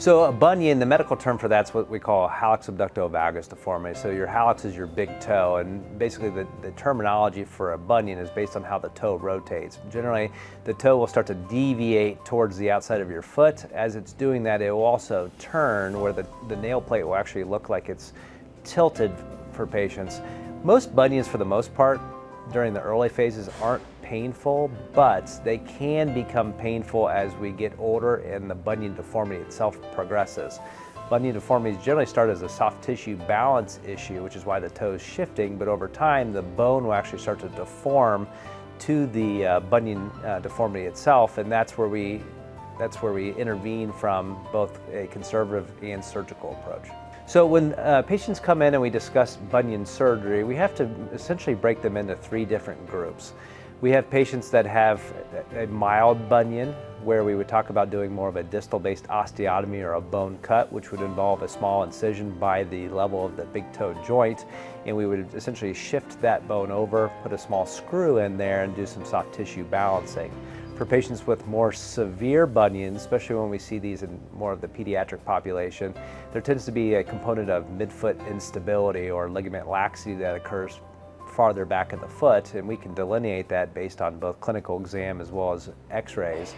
So a bunion, the medical term for that's what we call hallux abducto-valgus deformity. So your hallux is your big toe, and basically the terminology for a bunion is based on how the toe rotates. Generally, the toe will start to deviate towards the outside of your foot. As it's doing that, it will also turn where the nail plate will actually look like it's tilted for patients. Most bunions, for the most part, during the early phases aren't painful, but they can become painful as we get older and the bunion deformity itself progresses. Bunion deformities generally start as a soft tissue balance issue, which is why the toe is shifting, but over time the bone will actually start to deform to the bunion deformity itself, and that's where we intervene from both a conservative and surgical approach. So when patients come in and we discuss bunion surgery, we have to essentially break them into three different groups. We have patients that have a mild bunion, where we would talk about doing more of a distal-based osteotomy or a bone cut, which would involve a small incision by the level of the big toe joint, and we would essentially shift that bone over, put a small screw in there, and do some soft tissue balancing. For patients with more severe bunions, especially when we see these in more of the pediatric population, there tends to be a component of midfoot instability or ligament laxity that occurs farther back in the foot, and we can delineate that based on both clinical exam as well as x-rays.